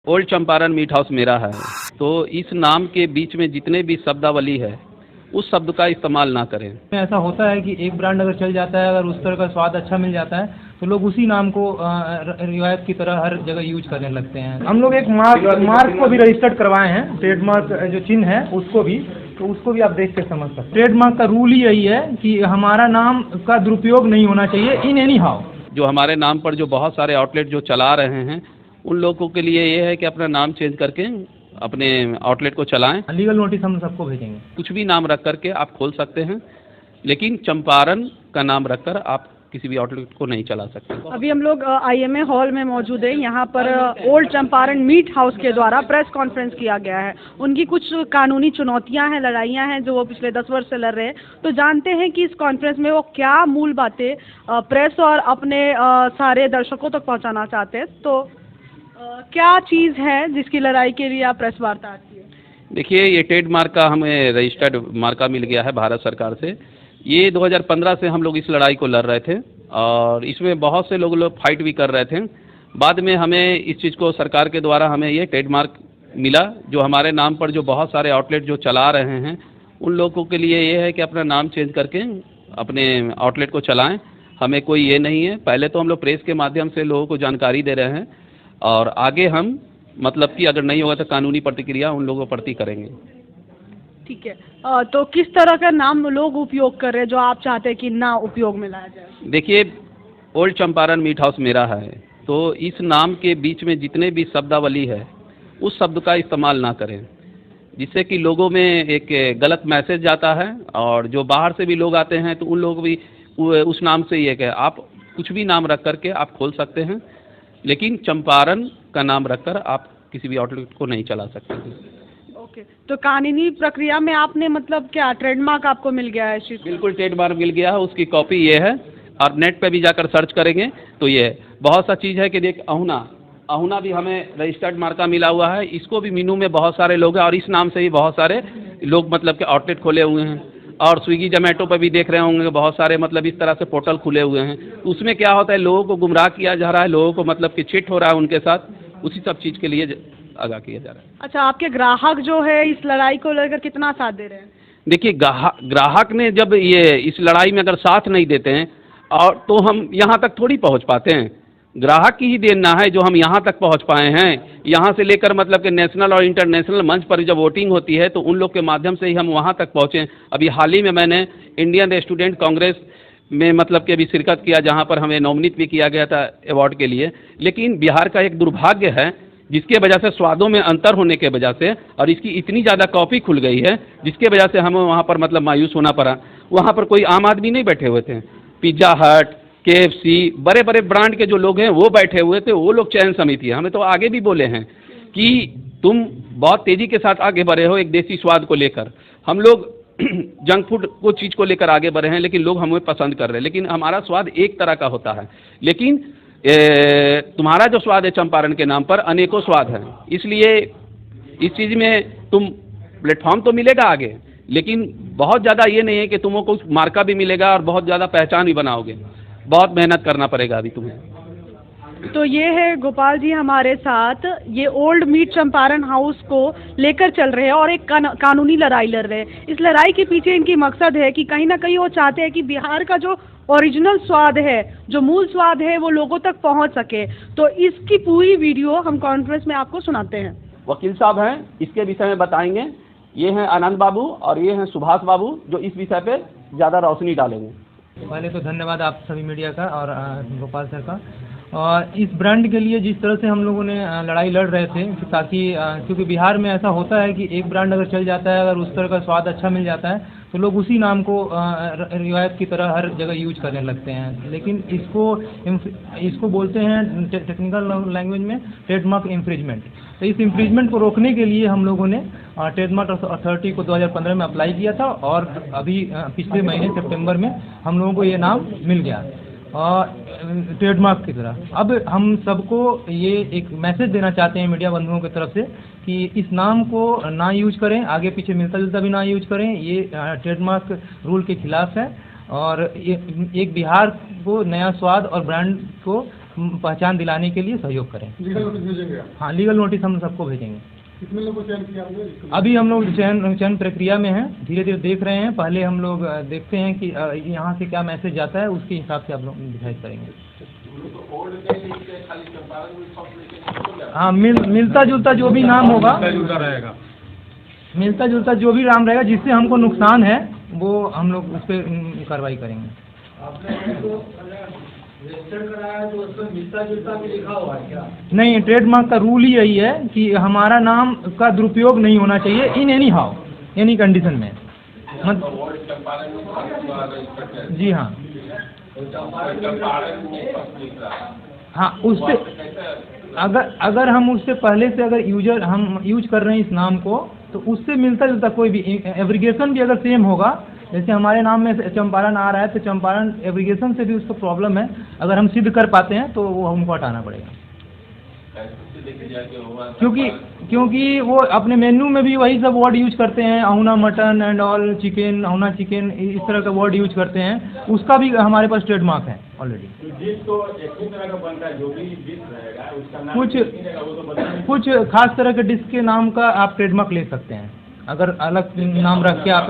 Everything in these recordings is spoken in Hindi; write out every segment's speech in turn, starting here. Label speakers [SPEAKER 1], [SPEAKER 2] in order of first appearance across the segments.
[SPEAKER 1] ओल्ड चंपारण मीट हाउस मेरा है। तो इस नाम के बीच में जितने भी शब्दावली है उस शब्द का इस्तेमाल ना करें।
[SPEAKER 2] ऐसा होता है कि एक ब्रांड अगर चल जाता है, अगर उस तरह का स्वाद अच्छा मिल जाता है तो लोग उसी नाम को रिवायत की तरह हर जगह यूज करने लगते हैं। हम लोग एक मार्क को भी रजिस्टर्ड करवाए हैं, ट्रेडमार्क जो चिन्ह है उसको भी, तो उसको भी आप देख के समझ सकते हैं। ट्रेडमार्क का रूल ही यही है कि हमारा नाम का दुरुपयोग नहीं होना चाहिए इन एनी हाउ।
[SPEAKER 1] जो हमारे नाम पर जो बहुत सारे आउटलेट जो चला रहे हैं उन लोगों के लिए ये है कि अपना नाम चेंज करके अपने आउटलेट को चलाएं।
[SPEAKER 2] लीगल नोटिस हम सबको भेजेंगे।
[SPEAKER 1] कुछ भी नाम रख करके आप खोल सकते हैं, लेकिन चंपारण का नाम रखकर आप किसी भी आउटलेट को नहीं चला सकते।
[SPEAKER 3] अभी हम लोग IMA हॉल में मौजूद हैं। यहाँ पर ओल्ड चंपारण मीट हाउस के द्वारा प्रेस कॉन्फ्रेंस किया गया है। उनकी कुछ कानूनी चुनौतियाँ हैं, लड़ाइयाँ हैं जो वो पिछले 10 वर्ष से लड़ रहे हैं। तो जानते हैं कि इस कॉन्फ्रेंस में वो क्या मूल बातें प्रेस और अपने सारे दर्शकों तक पहुँचाना चाहते हैं। तो क्या चीज़ है जिसकी लड़ाई के लिए आप प्रेस वार्ता आती है?
[SPEAKER 1] देखिए, ये ट्रेडमार्क का हमें रजिस्टर्ड मार्का मिल गया है भारत सरकार से। ये 2015 से हम लोग इस लड़ाई को लड़ रहे थे और इसमें बहुत से लोग फाइट भी कर रहे थे। बाद में हमें इस चीज़ को सरकार के द्वारा हमें ये ट्रेडमार्क मिला। जो हमारे नाम पर जो बहुत सारे आउटलेट जो चला रहे हैं उन लोगों के लिए ये है कि अपना नाम चेंज करके अपने आउटलेट को चलाएं। हमें कोई ये नहीं है। पहले तो हम लोग प्रेस के माध्यम से लोगों को जानकारी दे रहे हैं और आगे हम मतलब कि अगर नहीं होगा तो कानूनी प्रतिक्रिया उन लोगों प्रति करेंगे।
[SPEAKER 3] ठीक है, तो किस तरह का नाम लोग उपयोग कर रहे हैं जो आप चाहते हैं कि ना उपयोग में लाया जाए?
[SPEAKER 1] देखिए, ओल्ड चंपारण मीट हाउस मेरा है। तो इस नाम के बीच में जितने भी शब्दावली है उस शब्द का इस्तेमाल ना करें, जिससे कि लोगों में एक गलत मैसेज जाता है और जो बाहर से भी लोग आते हैं तो उन लोग भी उस नाम से ये कहे। आप कुछ भी नाम रख करके आप खोल सकते हैं, लेकिन चंपारण का नाम रखकर आप किसी भी आउटलेट को नहीं चला सकते हैं।
[SPEAKER 3] ओके, तो कानूनी प्रक्रिया में आपने मतलब क्या ट्रेडमार्क आपको मिल गया है?
[SPEAKER 1] बिल्कुल ट्रेडमार्क मिल गया है, उसकी कॉपी ये है। और नेट पे भी जाकर सर्च करेंगे तो ये बहुत सा चीज़ है कि देख अहुना भी हमें रजिस्टर्ड मार्का मिला हुआ है। इसको भी मीनू में बहुत सारे लोग हैं और इस नाम से ही बहुत सारे लोग मतलब के आउटलेट खोले हुए हैं। और स्विगी जोमेटो पर भी देख रहे होंगे बहुत सारे मतलब इस तरह से पोर्टल खुले हुए हैं। उसमें क्या होता है, लोगों को गुमराह किया जा रहा है, लोगों को मतलब कि चिट हो रहा है उनके साथ। उसी सब चीज़ के लिए आगाह किया जा रहा है।
[SPEAKER 3] अच्छा, आपके ग्राहक जो है इस लड़ाई को लेकर कितना साथ दे रहे हैं?
[SPEAKER 1] देखिए, ग्राहक ने जब ये इस लड़ाई में अगर साथ नहीं देते हैं और तो हम यहाँ तक थोड़ी पहुँच पाते हैं। ग्राहक की ही देन है जो हम यहाँ तक पहुँच पाए हैं। यहाँ से लेकर मतलब कि नेशनल और इंटरनेशनल मंच पर जब वोटिंग होती है तो उन लोग के माध्यम से ही हम वहाँ तक पहुँचे। अभी हाल ही में मैंने इंडियन स्टूडेंट कांग्रेस में मतलब कि अभी शिरकत किया, जहाँ पर हमें नॉमिनेट भी किया गया था अवार्ड के लिए। लेकिन बिहार का एक दुर्भाग्य है जिसके वजह से स्वादों में अंतर होने के वजह से और इसकी इतनी ज़्यादा कॉपी खुल गई है जिसके वजह से हमें वहाँ पर मतलब मायूस होना पड़ा। वहाँ पर कोई आम आदमी नहीं बैठे हुए थे। पिज़्ज़ा हट, KFC, बड़े बड़े ब्रांड के जो लोग हैं वो बैठे हुए थे। वो लोग चयन समिति है। हमें तो आगे भी बोले हैं कि तुम बहुत तेज़ी के साथ आगे बढ़े हो एक देसी स्वाद को लेकर। हम लोग जंक फूड को चीज़ को लेकर आगे बढ़े हैं, लेकिन लोग हमें पसंद कर रहे हैं। लेकिन हमारा स्वाद एक तरह का होता है, लेकिन तुम्हारा जो स्वाद है चंपारण के नाम पर अनेकों स्वाद हैं। इसलिए इस चीज़ में तुम प्लेटफॉर्म तो मिलेगा आगे, लेकिन बहुत ज़्यादा ये नहीं है कि तुमको कुछ मार्का भी मिलेगा और बहुत ज़्यादा पहचान भी बनाओगे। बहुत मेहनत करना पड़ेगा अभी तुम्हें।
[SPEAKER 3] तो ये है गोपाल जी हमारे साथ, ये ओल्ड मीट चंपारण हाउस को लेकर चल रहे हैं और एक कानूनी लड़ाई लड़ रहे हैं। इस लड़ाई के पीछे इनकी मकसद है कि कहीं ना कहीं वो चाहते हैं कि बिहार का जो ओरिजिनल स्वाद है, जो मूल स्वाद है, वो लोगों तक पहुंच सके। तो इसकी पूरी वीडियो हम कॉन्फ्रेंस में आपको सुनाते हैं।
[SPEAKER 1] वकील साहब हैं, इसके विषय में बताएंगे। ये हैं आनंद बाबू और ये हैं सुभाष बाबू जो इस विषय पे ज़्यादा रोशनी डालेंगे।
[SPEAKER 2] पहले तो धन्यवाद आप सभी मीडिया का और गोपाल सर का। और इस ब्रांड के लिए जिस तरह से हम लोगों ने लड़ाई लड़ रहे थे ताकि क्योंकि बिहार में ऐसा होता है कि एक ब्रांड अगर चल जाता है, अगर उस तरह का स्वाद अच्छा मिल जाता है तो लोग उसी नाम को रिवायत की तरह हर जगह यूज करने लगते हैं। लेकिन इसको बोलते हैं टेक्निकल लैंग्वेज में ट्रेडमार्क इंफ्रिजमेंट। तो इस इंफ्रिजमेंट को रोकने के लिए हम लोगों ने ट्रेडमार्क अथॉरिटी को 2015 में अप्लाई किया था और अभी पिछले महीने सितंबर में हम लोगों को ये नाम मिल गया और ट्रेडमार्क की तरह। अब हम सबको ये एक मैसेज देना चाहते हैं मीडिया बंधुओं की तरफ से कि इस नाम को ना यूज करें, आगे पीछे मिलता जुलता भी ना यूज करें। ये ट्रेडमार्क रूल के खिलाफ है और ये एक बिहार को नया स्वाद और ब्रांड को पहचान दिलाने के लिए सहयोग करें।
[SPEAKER 4] लीगल नोटिस भेजेंगे आप?
[SPEAKER 2] हाँ, लीगल नोटिस हम सबको भेजेंगे।
[SPEAKER 4] कितने लोगों को चयन किया आपने?
[SPEAKER 2] अभी हम लोग चयन प्रक्रिया में हैं, धीरे धीरे देख रहे हैं। पहले हम लोग देखते हैं कि यहाँ से क्या मैसेज जाता है, उसके हिसाब से आप लोग डिसाइड करेंगे। हाँ, मिलता जुलता जो भी नाम होगा, मिलता जुलता जो भी नाम रहेगा जिससे हमको नुकसान है वो हम लोग उस पर कार्रवाई करेंगे।
[SPEAKER 4] रजिस्टर कराया तो उसमें मिलता जुलता भी लिखा हुआ है क्या?
[SPEAKER 2] नहीं, ट्रेडमार्क का रूल ही यही है कि हमारा नाम का दुरुपयोग नहीं होना चाहिए in any how, any condition में। जी हाँ, हाँ, उससे अगर हम उससे पहले से अगर हम यूज कर रहे हैं इस नाम को, तो उससे मिलता जुलता कोई भी एब्रिगेशन भी अगर सेम होगा, जैसे हमारे नाम में चंपारण आ रहा है तो चंपारण एब्रिगेशन से भी उसको प्रॉब्लम है, अगर हम सिद्ध कर पाते हैं तो वो हमको हटाना पड़ेगा। क्योंकि वो अपने मेन्यू में भी वही सब वर्ड यूज करते हैं, ahuna mutton and all chicken, ahuna chicken, इस तरह का वर्ड यूज करते हैं। उसका भी हमारे पास ट्रेडमार्क है ऑलरेडी।
[SPEAKER 4] डिश तो एक ही तरह का बनता है, जो भी डिश रहेगा उसका नाम
[SPEAKER 2] कुछ खास तरह के डिश के नाम का आप ट्रेडमार्क ले सकते हैं, अगर अलग नाम रख के आप।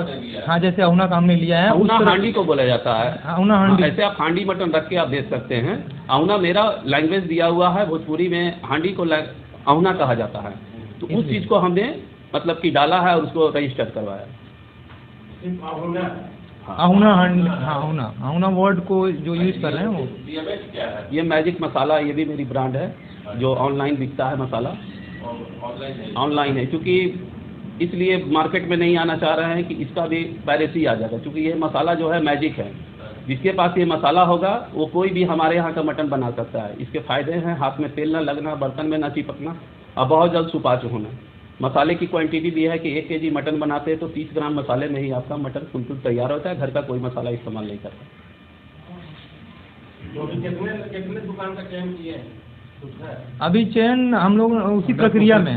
[SPEAKER 2] हाँ, जैसे अहुना का हमने लिया है,
[SPEAKER 1] अहुना हांडी को बोला जाता है।
[SPEAKER 2] अहुना हांडी,
[SPEAKER 1] ऐसे आप हांडी मटन रख के आप बेच सकते हैं। अहुना मेरा लैंग्वेज दिया हुआ है, भोजपुरी में हांडी को अहुना कहा जाता है। तो उस चीज को हमने मतलब कि डाला है और उसको रजिस्टर करवाया।
[SPEAKER 2] अहुना हांडी, हाँ, अहुना वर्ड को जो यूज कर रहे हैं वो।
[SPEAKER 1] ये मैजिक मसाला, ये भी मेरी ब्रांड है जो ऑनलाइन बिकता है। मसाला ऑनलाइन है, क्योंकि इसलिए मार्केट में नहीं आना चाह रहे हैं कि इसका भी पायरेसी आ जाएगा, क्योंकि ये मसाला जो है मैजिक है। जिसके पास ये मसाला होगा वो कोई भी हमारे यहाँ का मटन बना सकता है। इसके फायदे हैं, हाथ में तेल ना लगना, बर्तन में ना चिपकना और बहुत जल्द सुपाच्य होना। मसाले की क्वांटिटी भी है कि 1 kg मटन बनाते हैं तो 30 ग्राम मसाले में ही आपका मटन बिल्कुल तैयार होता है। घर का कोई मसाला इस्तेमाल नहीं करता।
[SPEAKER 4] कितने दुकान का चयन किए हैं?
[SPEAKER 2] अभी चयन हम लोग उसी प्रक्रिया में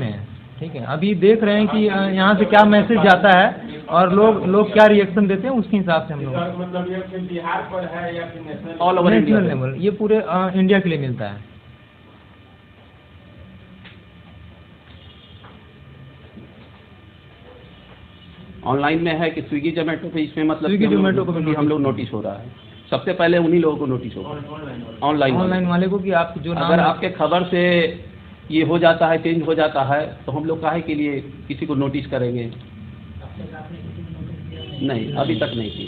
[SPEAKER 2] है। ठीक है, अभी देख रहे हैं कि यहाँ से क्या मैसेज जाता है और लोग क्या रिएक्शन देते हैं, उसके हिसाब से हम लोग।
[SPEAKER 4] मतलब ये सिर्फ बिहार पर है या फिर national?
[SPEAKER 1] All over India
[SPEAKER 2] level, ये पूरे इंडिया के लिए मिलता है।
[SPEAKER 1] ऑनलाइन में है कि स्विगी जोमेटो पे, इसमें मतलब
[SPEAKER 2] स्विगी जोमेटो को भी
[SPEAKER 1] हम लोग नोटिस हो रहा है। सबसे पहले उन्हीं लोगों को नोटिस होगा, ऑनलाइन
[SPEAKER 2] वाले को, कि आप जो
[SPEAKER 1] अगर आपके खबर से ये हो जाता है, चेंज हो जाता है, तो हम लोग काहे के लिए किसी को नोटिस करेंगे? नहीं, अभी तक नहीं की।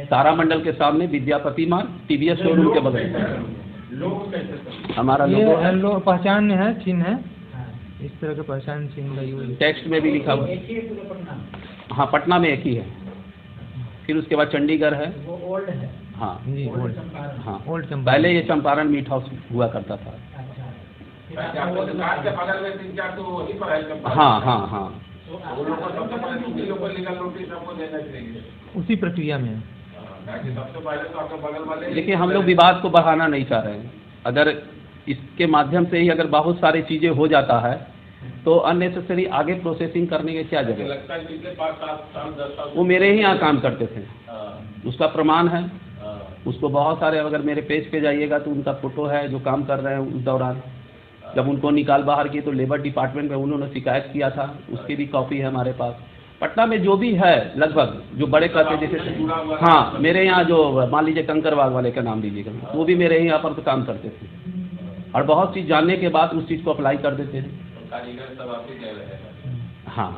[SPEAKER 1] तारामंडल के सामने विद्यापति मार्ग, TVS शोरूम के बगल में हमारा
[SPEAKER 2] लोगो पहचान है, चिन्ह है, इस तरह के पहचान चिन्ह का यूज
[SPEAKER 1] टेक्स्ट में भी लिखा हुआ है। हाँ, पटना में एक ही है, फिर उसके बाद चंडीगढ़ है।
[SPEAKER 4] वो ओल्ड है।
[SPEAKER 1] हाँ
[SPEAKER 2] जी, ओल्ड।
[SPEAKER 1] हाँ,
[SPEAKER 2] ओल्ड चंपारण।
[SPEAKER 1] पहले ये चंपारण मीट हाउस हुआ करता था। हाँ हाँ हाँ,
[SPEAKER 2] उसी प्रक्रिया में।
[SPEAKER 1] देखिए, हम लोग विवाद को बढ़ाना नहीं चाह रहे हैं। अगर इसके माध्यम से ही अगर बहुत सारी चीजें हो जाता है तो अननेसेसरी आगे प्रोसेसिंग करने की क्या जगह। वो मेरे ही यहाँ काम करते थे, उसका प्रमाण है। उसको बहुत सारे, अगर मेरे पेज पे जाइएगा तो उनका फोटो है जो काम कर रहे हैं उस दौरान। जब उनको निकाल बाहर किए तो लेबर डिपार्टमेंट में उन्होंने शिकायत किया था, उसकी भी कॉपी है हमारे पास। पटना में जो भी है लगभग, जो बड़े कहते जैसे, हाँ, मेरे यहाँ जो मान लीजिए कंकरबाग वाले का नाम लीजिएगा, वो भी मेरे यहाँ पर काम करते थे और बहुत चीज़ जानने के बाद उस चीज़ को अप्लाई कर देते हैं। हाँ,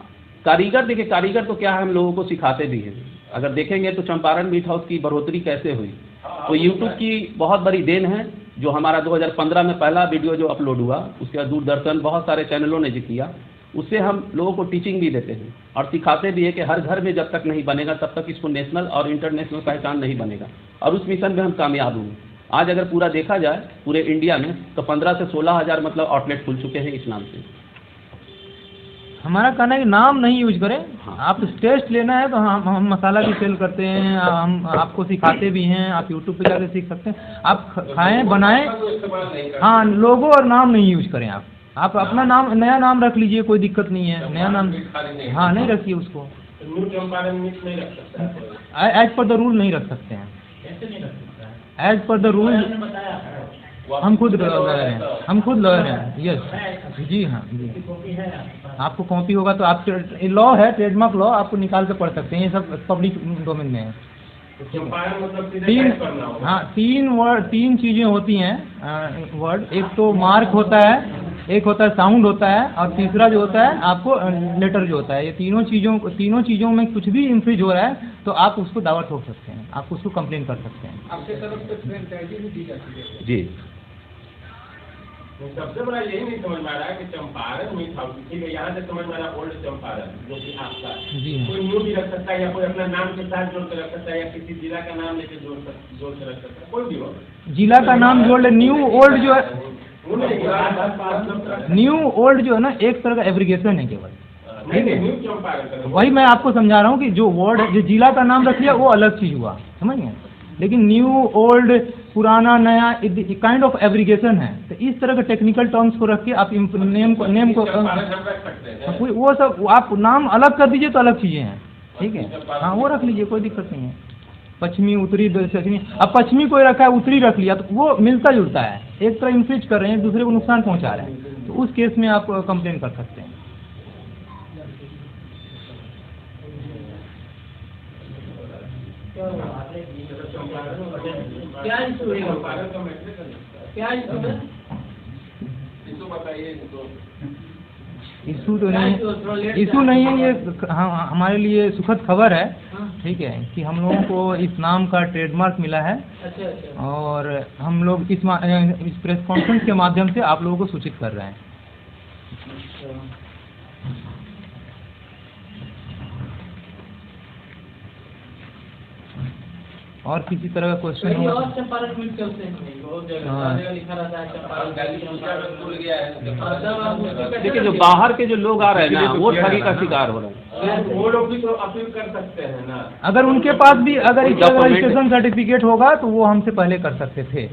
[SPEAKER 1] कारीगर, देखिए कारीगर तो क्या है, हम लोगों को सिखाते भी हैं। अगर देखेंगे तो चंपारण मीट हाउस की बढ़ोतरी कैसे हुई, तो यूट्यूब की बहुत बड़ी देन है। जो हमारा 2015 में पहला वीडियो जो अपलोड हुआ, उसके बाद दूरदर्शन, बहुत सारे चैनलों ने जो किया, उससे हम लोगों को टीचिंग भी देते हैं और सिखाते भी है कि हर घर में जब तक नहीं बनेगा तब तक इसको नेशनल और इंटरनेशनल पहचान नहीं बनेगा। और उस मिशन में हम कामयाब हुए। आज अगर पूरा देखा जाए पूरे इंडिया में तो 15 से 16 हज़ार मतलब आउटलेट खुल चुके हैं इस नाम से।
[SPEAKER 2] हमारा कहना है कि नाम नहीं यूज करें।
[SPEAKER 1] हाँ।
[SPEAKER 2] आप टेस्ट लेना है तो हम मसाला भी सेल करते हैं, हम आपको सिखाते भी हैं, आप यूट्यूब पे जाकर सीख सकते हैं। आप खाएं, बनाएं, हाँ, लोगो और नाम नहीं यूज करें। आप अपना नाम, नया नाम रख लीजिए, कोई दिक्कत नहीं है, नया नाम, हाँ, नहीं रखिए उसको।
[SPEAKER 4] न्यू चंपारण मीट नहीं रख सकता है,
[SPEAKER 2] एज पर द रूल नहीं रख सकते हैं।
[SPEAKER 4] ऐसे नहीं रख सकता है।
[SPEAKER 2] एज पर द रूल
[SPEAKER 4] बताया
[SPEAKER 2] हम खुद लॉयर हैं, हम खुद लॉयर हैं। यस जी हाँ जी। आपको कॉपी होगा तो आप लॉ है, ट्रेडमार्क लॉ, आपको निकाल के पढ़ सकते हैं, ये सब पब्लिक डोमेन में है।
[SPEAKER 4] चंपारण मतलब सीधे
[SPEAKER 2] तीन
[SPEAKER 4] टाइप करना होगा।
[SPEAKER 2] हाँ, तीन चीजें होती हैं वर्ड। एक तो मार्क होता है, एक होता है साउंड होता है, और तीसरा जो होता है आपको लेटर जो होता है। ये तीनों चीज़ों में कुछ भी इंफ्रिज हो रहा है तो आप उसको दावा ठोक सकते हैं, आप उसको कंप्लेन कर सकते हैं।
[SPEAKER 4] आपके तरफ से फ्रेंचाइजी भी दी जाती है
[SPEAKER 1] जी।
[SPEAKER 4] सबसे बड़ा यही नहीं समझ में आ रहा है कि चंपारण मीट हाउस, ठीक है, यहाँ से समझ में आ रहा है ओल्ड चंपारण जो कि आपका
[SPEAKER 2] जी हाँ।
[SPEAKER 4] कोई न्यू भी रख सकता है, या कोई अपना नाम के साथ जोड़ कर रख सकता है, या किसी जिला का नाम लेके जोड़ के रख सकता है, कोई भी हो।
[SPEAKER 2] जिला का नाम जोड़ ले। न्यू ओल्ड जो है, न्यू ओल्ड जो है ना, एक तरह का एब्रिगेशन है केवल।
[SPEAKER 4] न्यू चंपारण
[SPEAKER 2] वही मैं आपको समझा रहा हूँ कि जो वर्ड है, जो जिला का नाम रख लिया वो अलग चीज हुआ, समझ गए। लेकिन न्यू ओल्ड, पुराना नया, काइंड ऑफ एब्रिगेशन है। तो इस तरह के टेक्निकल टर्म्स को रख के आप नेम को वो सब आप नाम अलग कर दीजिए तो अलग चीजें हैं, ठीक है। हाँ, वो रख लीजिए, कोई दिक्कत नहीं है। पश्चिमी, उत्तरी, दक्षिणी। अब पश्चिमी कोई रखा है, उत्तरी रख लिया, तो वो मिलता जुलता है, एक तरह इंफ्रिज कर रहे हैं, दूसरे को नुकसान पहुंचा रहे हैं, तो उस केस में आप कंप्लेन कर सकते हैं।
[SPEAKER 4] क्या इशू है? क्या इशू है? इशू बताइए।
[SPEAKER 2] इशू तो नहीं, इशू नहीं है ये। हाँ, हमारे लिए सुखद खबर है, ठीक है, कि हम लोगों को इस नाम का ट्रेडमार्क मिला है। और हम लोग इस प्रेस कॉन्फ्रेंस के माध्यम से आप लोगों को सूचित कर रहे हैं। और किसी तरह का क्वेश्चन हो?
[SPEAKER 1] देखिए, जो बाहर के जो लोग आ रहे हैं ना, वो ठगी का शिकार हो रहे हैं।
[SPEAKER 4] वो लोग भी तो अपील कर सकते हैं ना।
[SPEAKER 2] अगर उनके पास भी अगर रजिस्ट्रेशन सर्टिफिकेट होगा तो वो हमसे पहले कर सकते थे।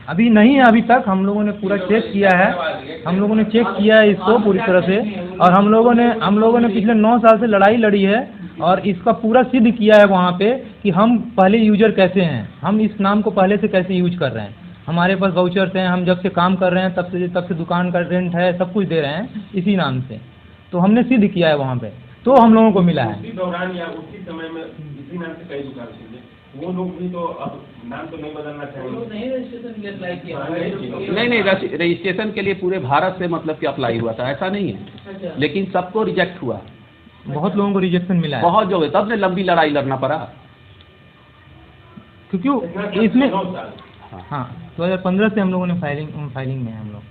[SPEAKER 2] अभी नहीं है, अभी तक हम लोगों ने पूरा चेक किया है, हम लोगों ने चेक किया है इसको पूरी तरह से। और हम लोगों ने पिछले 9 साल से लड़ाई लड़ी है और इसका पूरा सिद्ध किया है वहाँ पे कि हम पहले यूजर कैसे हैं, हम इस नाम को पहले से कैसे यूज कर रहे हैं। हमारे पास वाउचर्स हैं, हम जब से काम कर रहे हैं तब से दुकान का रेंट है, सब कुछ दे रहे हैं इसी नाम से। तो हमने सिद्ध किया है वहाँ पे, तो हम लोगों को मिला है।
[SPEAKER 4] उसी दौरान या उसी समय में इसी नाम से कई दुकान खुले, वो लोग भी तो अब नाम तो नहीं बदलना चाहिए।
[SPEAKER 1] नहीं, रजिस्ट्रेशन के लिए पूरे भारत से मतलब कि अप्लाई हुआ था, ऐसा नहीं है। लेकिन सबको रिजेक्ट हुआ,
[SPEAKER 2] बहुत लोगों को रिजेक्शन मिला है,
[SPEAKER 1] बहुत जो है, तब से लंबी लड़ाई लड़ना पड़ा।
[SPEAKER 2] क्योंकि इसमें हाँ 2015 से हम लोगों ने फाइलिंग में हम लोग।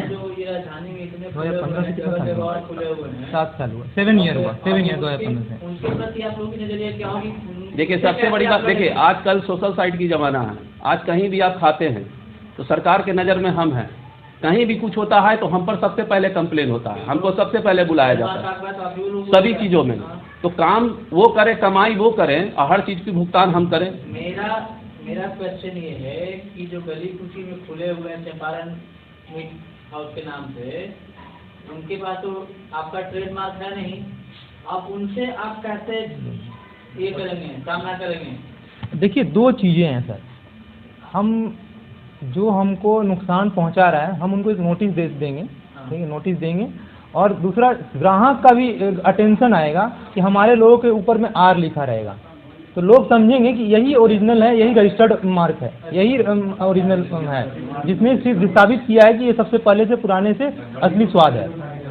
[SPEAKER 4] जो ये राजधानी में इतने
[SPEAKER 2] 2015 से कितना साल हुआ?
[SPEAKER 4] खुले हुए हैं,
[SPEAKER 2] 7 साल हुआ, 7 ईयर हुआ, 7 ईयर 2015 से।
[SPEAKER 4] उनके प्रति आप लोगों की नजरिया क्या होगी?
[SPEAKER 1] देखिए, सबसे बड़ी बात, देखिए आजकल सोशल साइट की ज़माना है। आज कहीं भी आप खाते हैं तो सरकार के नज़र में हम हैं। कहीं भी कुछ होता है तो हम पर सबसे पहले कंप्लेन होता है, हमको सबसे पहले बुलाया जाता है सभी चीज़ों में। तो काम वो करें, कमाई वो करें, और हर चीज़ की भुगतान हम करें।
[SPEAKER 5] मेरा क्वेश्चन ये है कि जो गली कुची में खुले हुए हैं चंपारण मीट हाउस के नाम से, उनके पास तो आपका ट्रेडमार्क है नहीं, आप उनसे आप कैसे ये करेंगे, सामना करेंगे?
[SPEAKER 2] देखिए, 2 चीज़ें हैं सर। हम जो हमको नुकसान पहुंचा रहा है, हम उनको एक नोटिस दे देंगे, ठीक है, नोटिस देंगे। और दूसरा, ग्राहक का भी अटेंशन आएगा कि हमारे लोगों के ऊपर में आर लिखा रहेगा, तो लोग समझेंगे कि यही ओरिजिनल है, यही रजिस्टर्ड मार्क है, यही ओरिजिनल है, जिसमें सिर्फ साबित किया है कि ये सबसे पहले से पुराने से असली स्वाद है,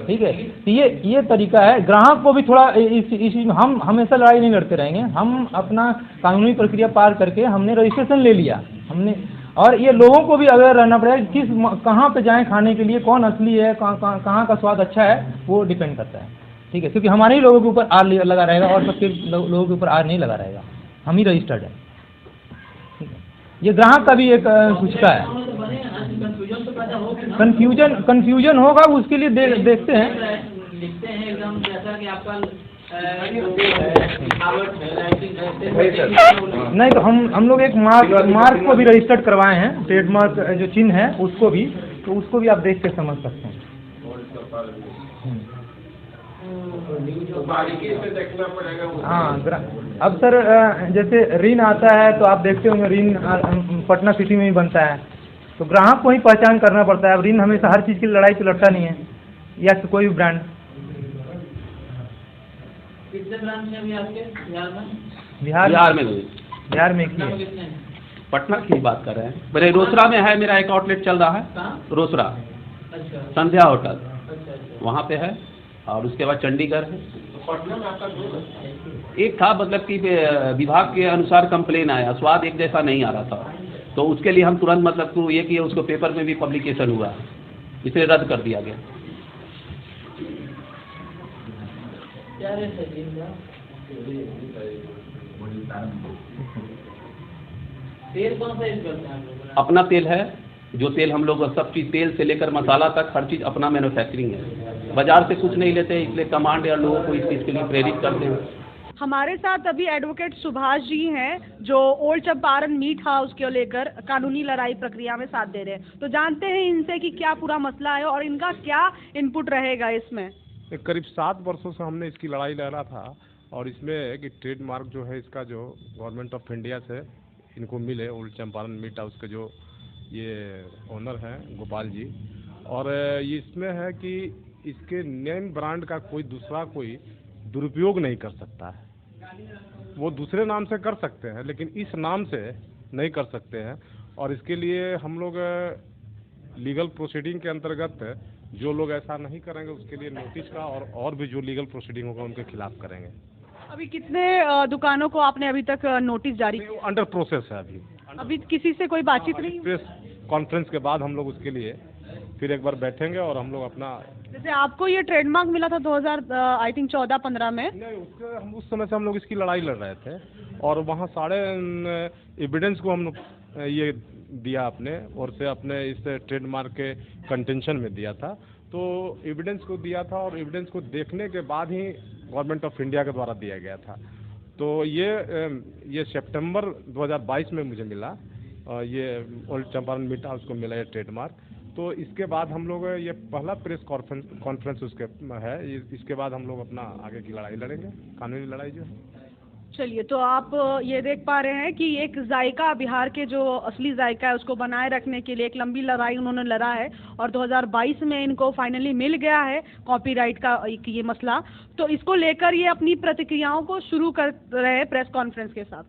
[SPEAKER 2] ठीक है। तो ये तरीका है। ग्राहक को भी थोड़ा इस हम हमेशा लड़ाई नहीं लड़ते रहेंगे, हम अपना कानूनी प्रक्रिया पार करके हमने रजिस्ट्रेशन ले लिया हमने। और ये लोगों को भी अगर रहना पड़ेगा कहाँ पे जाएं खाने के लिए, कौन असली है, कहाँ का स्वाद अच्छा है, वो डिपेंड करता है, ठीक है। क्योंकि हमारे ही लोगों के ऊपर आर लगा रहेगा और सबके लोगों के ऊपर आर नहीं लगा रहेगा, हम ही रजिस्टर्ड है, ठीक है। ये ग्राहक का भी एक सूचना है। कंफ्यूजन होगा, उसके लिए देखते हैं,
[SPEAKER 5] लिखते हैं एकदम जैसा कि आपका
[SPEAKER 2] नहीं तो हम लोग एक मार्क को भी रजिस्टर्ड करवाए हैं, ट्रेडमार्क जो चिन्ह है उसको भी, तो उसको भी आप देख के समझ सकते हैं।
[SPEAKER 4] तो बारीकी से देखना पड़ेगा उसको।
[SPEAKER 2] हाँ अब सर जैसे ऋण आता है तो आप देखते होंगे ऋण पटना सिटी में ही बनता है, तो ग्राहक को ही पहचान करना पड़ता है। अब ऋण हमेशा हर चीज़ की लड़ाई तो लड़ता नहीं है, या तो कोई भी ब्रांड।
[SPEAKER 5] कितने ब्रांच है अभी आपके बिहार में?
[SPEAKER 1] बिहार में नहीं,
[SPEAKER 2] बिहार में एक ही
[SPEAKER 5] पटना
[SPEAKER 2] है।
[SPEAKER 5] में कितने हैं?
[SPEAKER 1] पटना की बात कर रहे हैं। मेरे रोसड़ा में है, मेरा एक आउटलेट चल रहा है,
[SPEAKER 5] कहाँ?
[SPEAKER 1] रोसड़ा
[SPEAKER 5] अच्छा
[SPEAKER 1] संध्या होटल,
[SPEAKER 5] अच्छा अच्छा।
[SPEAKER 1] वहाँ पे है। और उसके बाद चंडीगढ़ है।
[SPEAKER 4] तो पटना में आपका दो है।
[SPEAKER 1] एक था, मतलब कि विभाग के अनुसार कंप्लेन आया, स्वाद एक जैसा नहीं आ रहा था, तो उसके लिए हम तुरंत मतलब कि ये किए, उसको पेपर में भी पब्लिकेशन हुआ, इसे रद्द कर दिया गया।
[SPEAKER 5] क्या रेट है ऋण का? तेल कौन सा यूज करते हैं आप लोग?
[SPEAKER 1] अपना तेल है, जो तेल हम लोग सब चीज़, तेल से लेकर मसाला तक हर चीज़ अपना मैन्युफैक्चरिंग है, बाजार से कुछ नहीं लेते, इसलिए कमांड या लोगों को इस चीज़ के लिए प्रेरित करते हैं।
[SPEAKER 3] हमारे साथ अभी एडवोकेट सुभाष जी हैं जो ओल्ड चंपारण मीट हाउस को लेकर कानूनी लड़ाई प्रक्रिया में साथ दे रहे हैं, तो जानते हैं इनसे कि क्या पूरा मसला है और इनका क्या इनपुट रहेगा इसमें।
[SPEAKER 6] करीब 7 वर्षों से हमने इसकी लड़ाई लड़ा था, और इसमें कि ट्रेडमार्क जो है इसका, जो गवर्नमेंट ऑफ इंडिया से इनको मिले, ओल्ड चंपारण मीट हाउस के जो ये ओनर हैं गोपाल जी, और ये इसमें है कि इसके नेम ब्रांड का कोई दूसरा कोई दुरुपयोग नहीं कर सकता है। वो दूसरे नाम से कर सकते हैं, लेकिन इस नाम से नहीं कर सकते हैं। और इसके लिए हम लोग लीगल प्रोसीडिंग के अंतर्गत जो लोग ऐसा नहीं करेंगे उसके लिए नोटिस का और भी जो लीगल प्रोसीडिंग होगा उनके खिलाफ करेंगे।
[SPEAKER 3] अभी कितने दुकानों को आपने अभी तक नोटिस जारी
[SPEAKER 6] नहीं, वो अंडर प्रोसेस है
[SPEAKER 3] अभी किसी से कोई बातचीत नहीं हुई?
[SPEAKER 6] प्रेस कॉन्फ्रेंस के बाद हम लोग उसके लिए फिर एक बार बैठेंगे और हम लोग अपना,
[SPEAKER 3] जैसे आपको ये ट्रेडमार्क मिला था 2014-15 में,
[SPEAKER 6] नहीं उसके हम उस समय से हम लोग इसकी लड़ाई लड़ रहे थे, और वहाँ सारे एविडेंस को हम ये दिया अपने और से अपने इस ट्रेडमार्क के कंटेंशन में दिया था, तो एविडेंस को दिया था, और एविडेंस को देखने के बाद ही गवर्नमेंट ऑफ इंडिया के द्वारा दिया गया था। तो ये सितंबर 2022 में मुझे मिला, ये ओल्ड चंपारण मीट हाउस को मिला ये ट्रेडमार्क। तो इसके बाद हम लोग ये पहला प्रेस कॉन्फ्रेंस उसके है, इसके बाद हम लोग अपना आगे की लड़ाई लड़ेंगे, कानूनी लड़ाई जो है।
[SPEAKER 3] चलिए, तो आप ये देख पा रहे हैं कि एक जायका, बिहार के जो असली जायका है उसको बनाए रखने के लिए एक लंबी लड़ाई उन्होंने लड़ा है, और 2022 में इनको फाइनली मिल गया है कॉपीराइट का ये मसला। तो इसको लेकर ये अपनी प्रतिक्रियाओं को शुरू कर रहे हैं प्रेस कॉन्फ्रेंस के साथ।